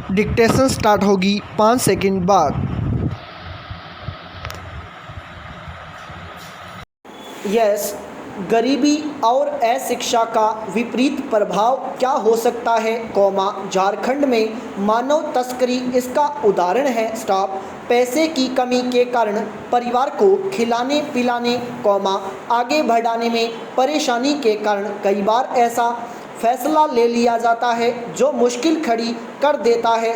Dictation start होगी 5 second बाद। Yes, गरीबी और अशिक्षा का विपरीत प्रभाव क्या हो सकता है, झारखंड में मानव तस्करी इसका उदाहरण है। पैसे की कमी के कारण परिवार को खिलाने पिलाने, आगे बढ़ाने में परेशानी के कारण कई बार ऐसा फैसला ले लिया जाता है जो मुश्किल खड़ी कर देता है।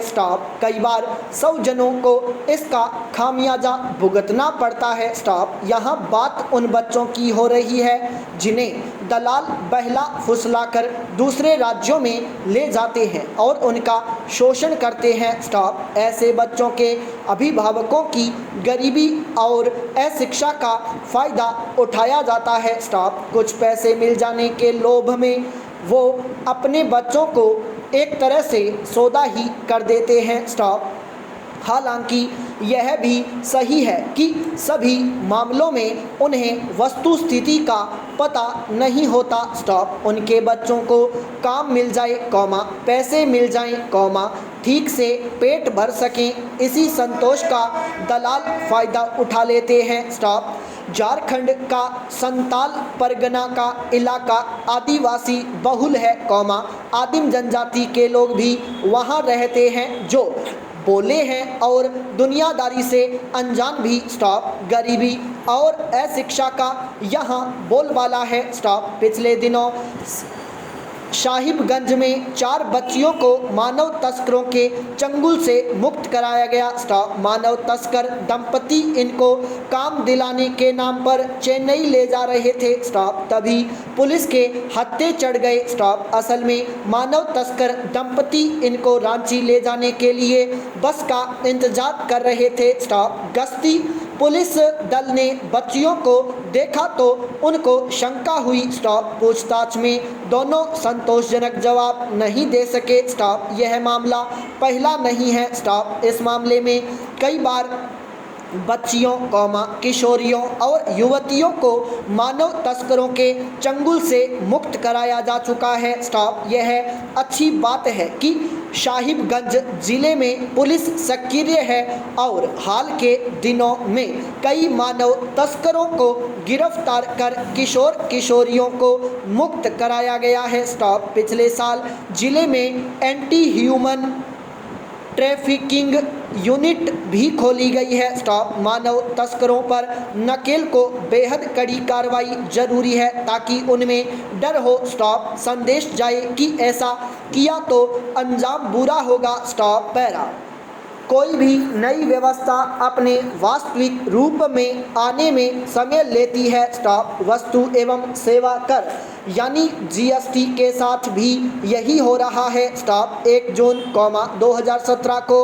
कई बार 100 जनों को इसका खामियाजा भुगतना पड़ता है। यहाँ बात उन बच्चों की हो रही है जिन्हें दलाल बहला फुसलाकर दूसरे राज्यों में ले जाते हैं और उनका शोषण करते हैं। ऐसे बच्चों के अभिभावकों की गरीबी और अशिक्षा का फ़ायदा उठाया जाता है। कुछ पैसे मिल जाने के लोभ में वो अपने बच्चों को एक तरह से सौदा ही कर देते हैं। हालांकि यह भी सही है कि सभी मामलों में उन्हें वस्तु स्थिति का पता नहीं होता। उनके बच्चों को काम मिल जाए, पैसे मिल जाएं, ठीक से पेट भर सकें, इसी संतोष का दलाल फ़ायदा उठा लेते हैं। झारखंड का संताल परगना का इलाका आदिवासी बहुल है, आदिम जनजाति के लोग भी वहाँ रहते हैं जो बोले हैं और दुनियादारी से अनजान भी। गरीबी और अशिक्षा का यहाँ बोलबाला है। पिछले दिनों साहिबगंज में 4 बच्चियों को मानव तस्करों के चंगुल से मुक्त कराया गया। मानव तस्कर दंपति इनको काम दिलाने के नाम पर चेन्नई ले जा रहे थे, तभी पुलिस के हत्थे चढ़ गए। असल में मानव तस्कर दंपति इनको रांची ले जाने के लिए बस का इंतजार कर रहे थे। गश्ती पुलिस दल ने बच्चियों को देखा तो उनको शंका हुई। पूछताछ में दोनों संतोषजनक जवाब नहीं दे सके। यह मामला पहला नहीं है। इस मामले में कई बार बच्चियों, किशोरियों और युवतियों को मानव तस्करों के चंगुल से मुक्त कराया जा चुका है। यह अच्छी बात है कि साहिबगंज जिले में पुलिस सक्रिय है और हाल के दिनों में कई मानव तस्करों को गिरफ्तार कर किशोर किशोरियों को मुक्त कराया गया है। पिछले साल जिले में एंटी ह्यूमन ट्रैफिकिंग यूनिट भी खोली गई है। मानव तस्करों पर नकेल को बेहद कड़ी कार्रवाई जरूरी है ताकि उनमें डर हो। संदेश जाए कि ऐसा किया तो अंजाम बुरा होगा। पैरा कोई भी नई व्यवस्था अपने वास्तविक रूप में आने में समय लेती है। वस्तु एवं सेवा कर यानी जीएसटी के साथ भी यही हो रहा है। 1 जून 2017 को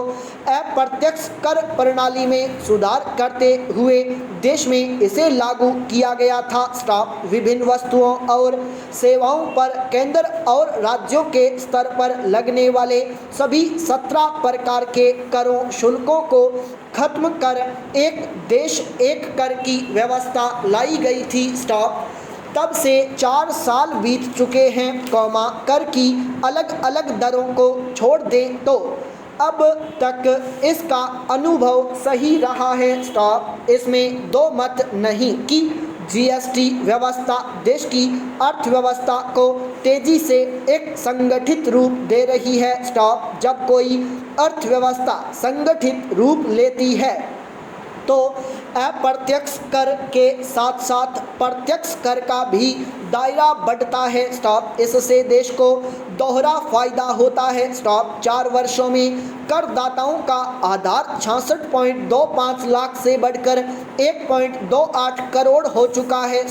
अप्रत्यक्ष कर प्रणाली में सुधार करते हुए देश में इसे लागू किया गया था। विभिन्न वस्तुओं और सेवाओं पर केंद्र और राज्यों के स्तर पर लगने वाले सभी 17 प्रकार के करों शुल्कों को खत्म कर एक देश एक कर की व्यवस्था लाई गई थी। तब से 4 साल बीत चुके हैं, कर की अलग अलग दरों को छोड़ दें तो अब तक इसका अनुभव सही रहा है। इसमें दो मत नहीं कि जीएसटी व्यवस्था देश की अर्थव्यवस्था को तेजी से एक संगठित रूप दे रही है। जब कोई अर्थव्यवस्था संगठित रूप लेती है तो अप्रत्यक्ष कर के साथ साथ प्रत्यक्ष कर का भी दायरा बढ़ता है। इससे देश को दोहरा फायदा होता है। 4 वर्षों में करदाताओं का आधार 66.25 लाख से बढ़कर 1.28 करोड़ हो चुका है।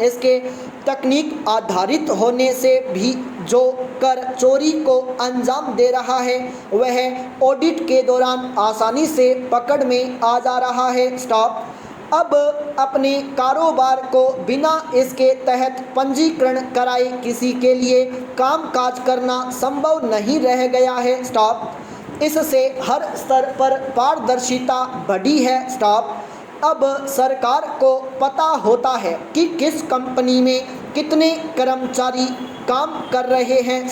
इसके तकनीक आधारित होने से भी जो कर चोरी को अंजाम दे रहा है वह ऑडिट के दौरान आसानी से पकड़ में आ जा रहा है। अब अपने कारोबार को बिना इसके तहत पंजीकरण कराए किसी के लिए कामकाज करना संभव नहीं रह गया है। इससे हर स्तर पर पारदर्शिता बढ़ी है। अब सरकार को पता होता है कि किस कंपनी में कितने कर्मचारी काम कर रहे हैं।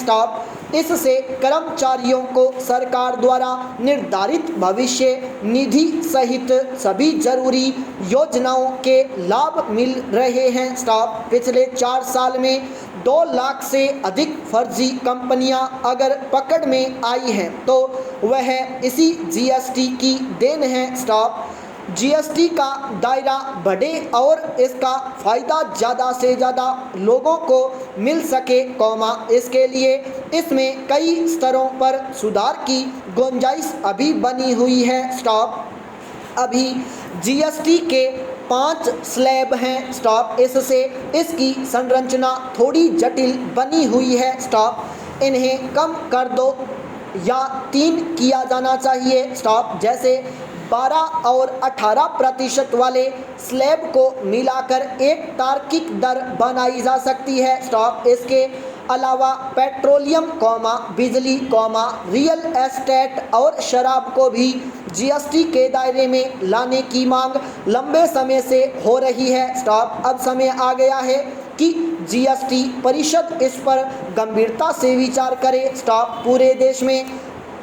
इससे कर्मचारियों को सरकार द्वारा निर्धारित भविष्य निधि सहित सभी जरूरी योजनाओं के लाभ मिल रहे हैं। स्टाफ पिछले 4 साल में 2 लाख से अधिक फर्जी कंपनियां अगर पकड़ में आई हैं तो वह इसी जीएसटी की देन है। स्टाफ जीएसटी का दायरा बढ़े और इसका फ़ायदा ज़्यादा से ज़्यादा लोगों को मिल सके, इसके लिए इसमें कई स्तरों पर सुधार की गुंजाइश अभी बनी हुई है। स्टॉप अभी जीएसटी के 5 स्लैब हैं। स्टॉप इससे इसकी संरचना थोड़ी जटिल बनी हुई है। स्टॉप इन्हें कम कर दो या 3 किया जाना चाहिए। स्टॉप जैसे 12 और 18% वाले स्लैब को मिलाकर एक तार्किक दर बनाई जा सकती है। स्टॉप इसके अलावा पेट्रोलियम, बिजली, रियल एस्टेट और शराब को भी जीएसटी के दायरे में लाने की मांग लंबे समय से हो रही है। स्टॉप अब समय आ गया है कि जीएसटी परिषद इस पर गंभीरता से विचार करे। स्टॉप पूरे देश में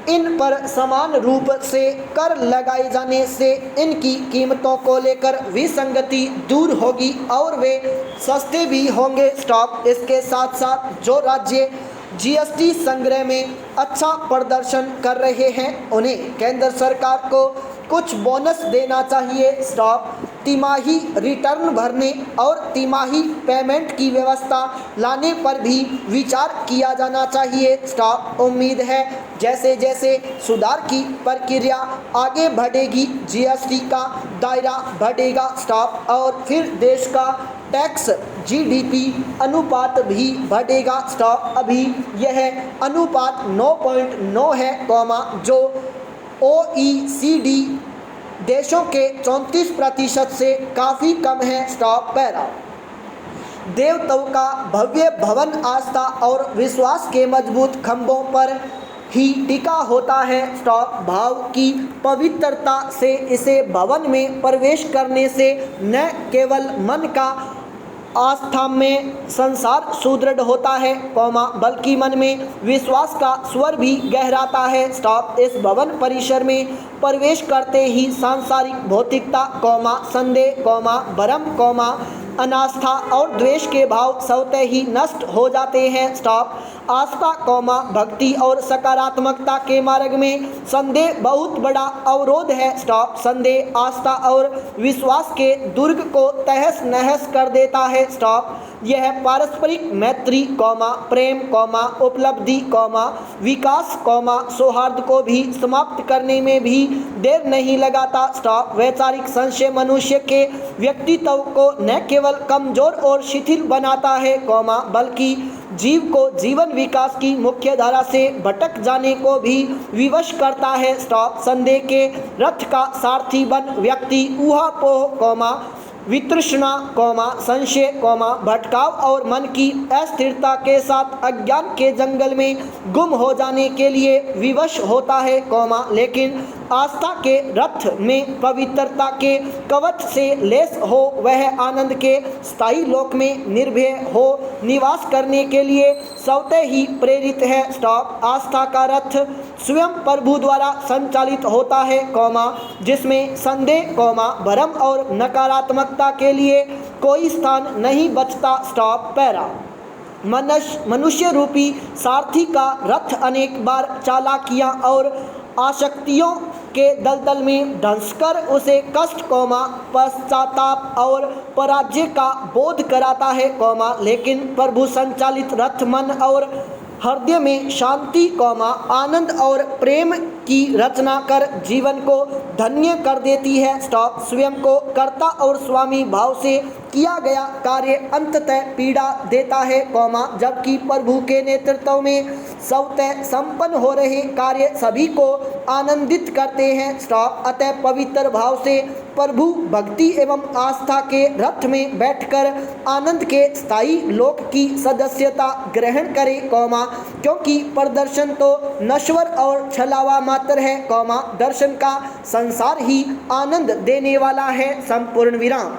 इन पर समान रूप से कर लगाए जाने से इनकी कीमतों को लेकर विसंगति दूर होगी और वे सस्ते भी होंगे। स्टॉप इसके साथ साथ जो राज्य जीएसटी संग्रह में अच्छा प्रदर्शन कर रहे हैं उन्हें केंद्र सरकार को कुछ बोनस देना चाहिए। स्टॉप तिमाही रिटर्न भरने और तिमाही पेमेंट की व्यवस्था लाने पर भी विचार किया जाना चाहिए। स्टॉप उम्मीद है जैसे जैसे सुधार की प्रक्रिया आगे बढ़ेगी जीएसटी का दायरा बढ़ेगा। स्टॉप और फिर देश का टैक्स जीडीपी अनुपात भी बढ़ेगा। स्टॉप अभी यह अनुपात 9.9 है, जो ओईसीडी देशों के 34% से काफ़ी कम है। स्टॉप पैरा देवताओं का भव्य भवन आस्था और विश्वास के मजबूत खंभों पर ही टिका होता है। स्टॉप भाव की पवित्रता से इसे भवन में प्रवेश करने से न केवल मन का आस्था में संसार सुदृढ़ होता है, बल्कि मन में विश्वास का स्वर भी गहराता है। स्टॉप इस भवन परिसर में प्रवेश करते ही सांसारिक भौतिकता, संदेह, भ्रम, अनास्था और द्वेष के भाव स्वतः ही नष्ट हो जाते हैं। स्टॉप आस्था, भक्ति और सकारात्मकता के मार्ग में संदेह बहुत बड़ा अवरोध है। स्टॉप संदेह आस्था और विश्वास के दुर्ग को तहस नहस कर देता है। स्टॉप यह पारस्परिक मैत्री, प्रेम, उपलब्धि, विकास, सौहार्द को भी समाप्त करने में भी देर नहीं लगाता। स्टॉप वैचारिक संशय मनुष्य के व्यक्तित्व को न केवल कमजोर और शिथिल बनाता है, बल्कि जीव को जीवन विकास की मुख्य धारा से भटक जाने को भी विवश करता है। स्टॉप संदेह के रथ का सारथी बन व्यक्ति ऊहापोह, वितृष्णा, संशय, भटकाव और मन की अस्थिरता के साथ अज्ञान के जंगल में गुम हो जाने के लिए विवश होता है, लेकिन आस्था के रथ में पवित्रता के कवच से लेस हो वह आनंद के स्थायी लोक में निर्भय हो निवास करने के लिए स्वतः ही प्रेरित है। स्टॉप आस्था का रथ स्वयं प्रभु द्वारा संचालित होता है, जिसमें संदेह, भ्रम और नकारात्मकता के लिए कोई स्थान नहीं बचता। स्टॉप पैरा मनुष्य रूपी सारथी का रथ अनेक बार चालाकियां और आसक्तियों के दलदल में धंसकर उसे कष्ट, पश्चाताप और पराजय का बोध कराता है, लेकिन प्रभु संचालित रथ मन और हृदय में शांति, आनंद और प्रेम की रचना कर जीवन को धन्य कर देती है। स्टॉप स्वयं को कर्ता और स्वामी भाव से किया गया कार्य अंततः पीड़ा देता है, जबकि प्रभु के नेतृत्व में स्वतः संपन्न हो रहे कार्य सभी को आनंदित करते हैं। स्टॉप अतः पवित्र भाव से प्रभु भक्ति एवं आस्था के रथ में बैठकर आनंद के स्थायी लोक की सदस्यता ग्रहण करे, क्योंकि प्रदर्शन तो नश्वर और छलावा मात्र है, दर्शन का संसार ही आनंद देने वाला है। संपूर्ण विराम।